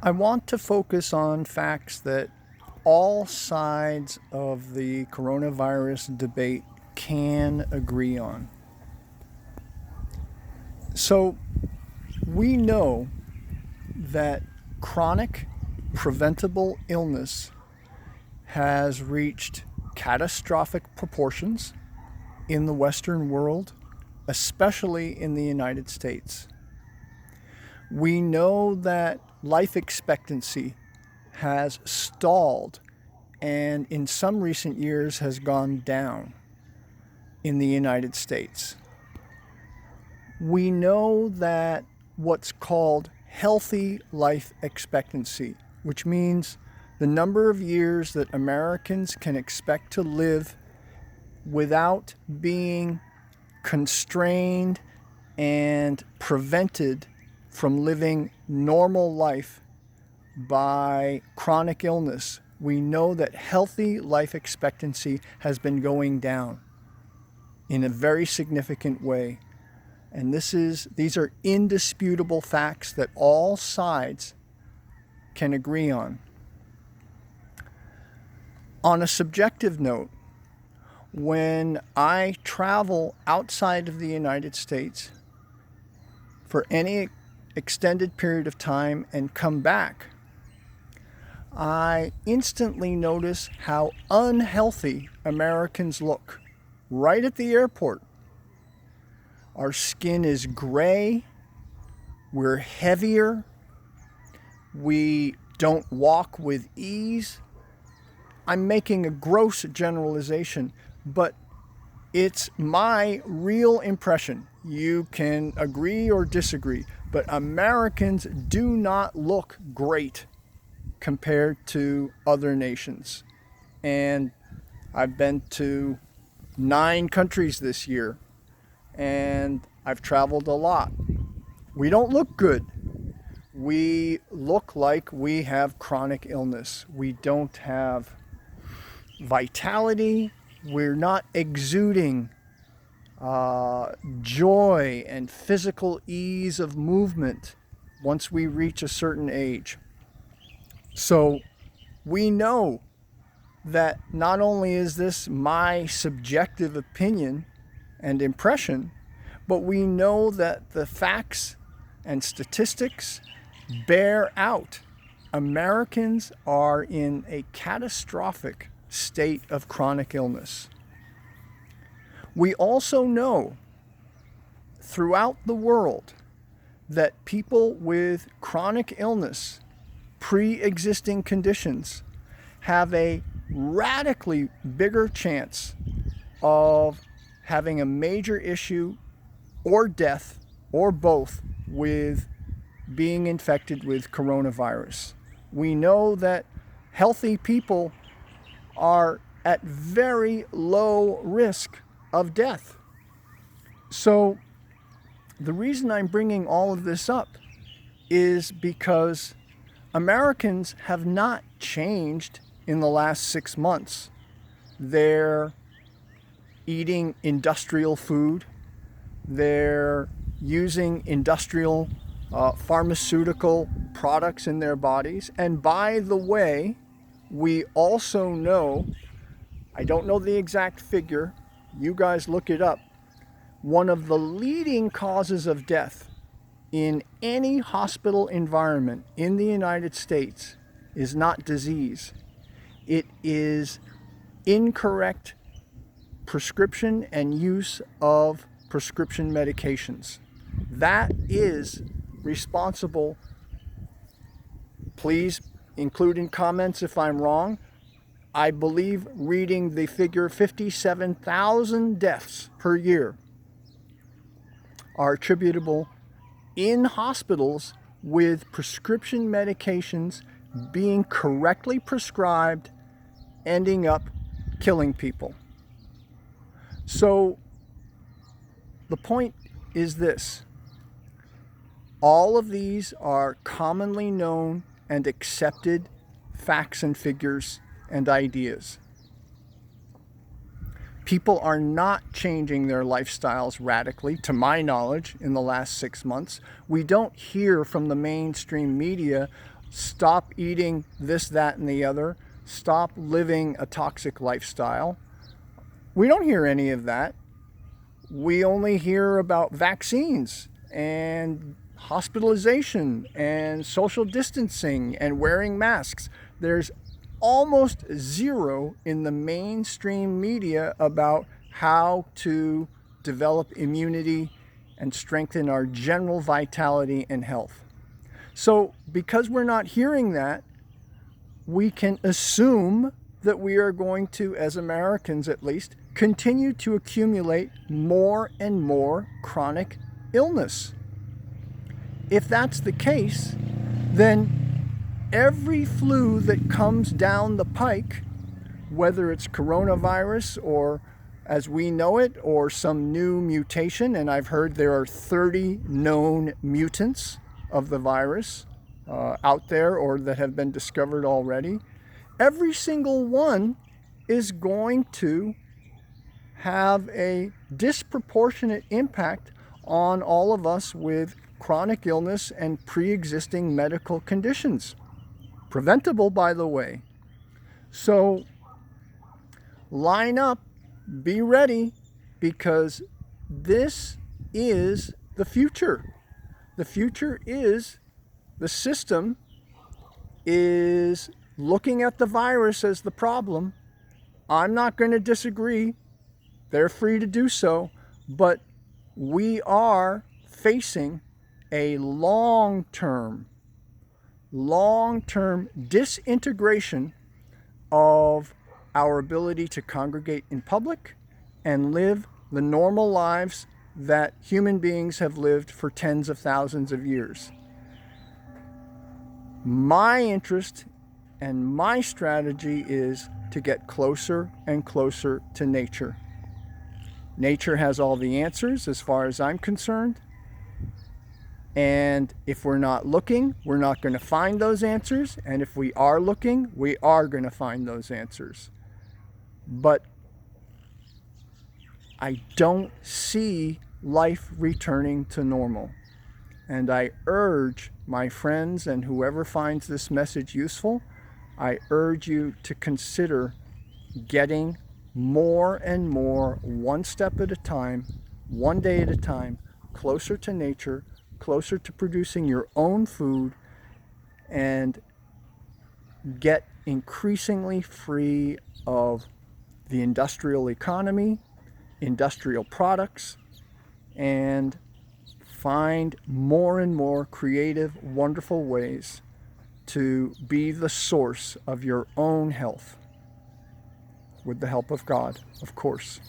I want to focus on facts that all sides of the coronavirus debate can agree on. So, we know that chronic preventable illness has reached catastrophic proportions in the Western world, especially in the United States. We know that life expectancy has stalled and in some recent years has gone down in the United States. We know that what's called healthy life expectancy, which means the number of years that Americans can expect to live without being constrained and prevented from living normal life by chronic illness. We know that healthy life expectancy has been going down in a very significant way. And these are indisputable facts that all sides can agree on. On a subjective note, when I travel outside of the United States for any extended period of time and come back, I instantly notice how unhealthy Americans look right at the airport. Our skin is gray, we're heavier, we don't walk with ease. I'm making a gross generalization, but it's my real impression. You can agree or disagree, but Americans do not look great compared to other nations. And I've been to 9 countries this year, and I've traveled a lot. We don't look good. We look like we have chronic illness. We don't have vitality. We're not exuding joy and physical ease of movement once we reach a certain age. So we know that not only is this my subjective opinion and impression, but we know that the facts and statistics bear out. Americans are in a catastrophic state of chronic illness. We also know throughout the world that people with chronic illness, pre-existing conditions, have a radically bigger chance of having a major issue or death or both with being infected with coronavirus. We know that healthy people are at very low risk of death. So the reason I'm bringing all of this up is because Americans have not changed in the last 6 months. They're eating industrial food. They're using industrial pharmaceutical products in their bodies. And by the way, we also know, I don't know the exact figure, you guys look it up, one of the leading causes of death in any hospital environment in the United States is not disease. It is incorrect prescription and use of prescription medications. That is responsible. Please include in comments if I'm wrong. I believe reading the figure 57,000 deaths per year are attributable in hospitals with prescription medications being correctly prescribed, ending up killing people. So the point is this: all of these are commonly known and accepted facts and figures and ideas. People are not changing their lifestyles radically, to my knowledge, in the last 6 months. We don't hear from the mainstream media stop eating this, that, and the other, stop living a toxic lifestyle. We don't hear any of that. We only hear about vaccines and hospitalization and social distancing and wearing masks. There's almost zero in the mainstream media about how to develop immunity and strengthen our general vitality and health. So because we're not hearing that, we can assume that we are going to, as Americans at least, continue to accumulate more and more chronic illness. If that's the case, then every flu that comes down the pike, whether it's coronavirus or as we know it, or some new mutation, and I've heard there are 30 known mutants of the virus out there or that have been discovered already, every single one is going to have a disproportionate impact on all of us with chronic illness and pre-existing medical conditions. Preventable, by the way. So line up, be ready, because this is the future. The future is the system is looking at the virus as the problem. I'm not going to disagree. They're free to do so, but we are facing a long-term disintegration of our ability to congregate in public and live the normal lives that human beings have lived for tens of thousands of years. My interest and my strategy is to get closer and closer to nature. Nature has all the answers as far as I'm concerned. And if we're not looking, we're not going to find those answers. And if we are looking, we are going to find those answers. But I don't see life returning to normal. And I urge my friends and whoever finds this message useful, I urge you to consider getting more and more, one step at a time, one day at a time, closer to nature, closer to producing your own food, and get increasingly free of the industrial economy, industrial products, and find more and more creative, wonderful ways to be the source of your own health, with the help of God, of course.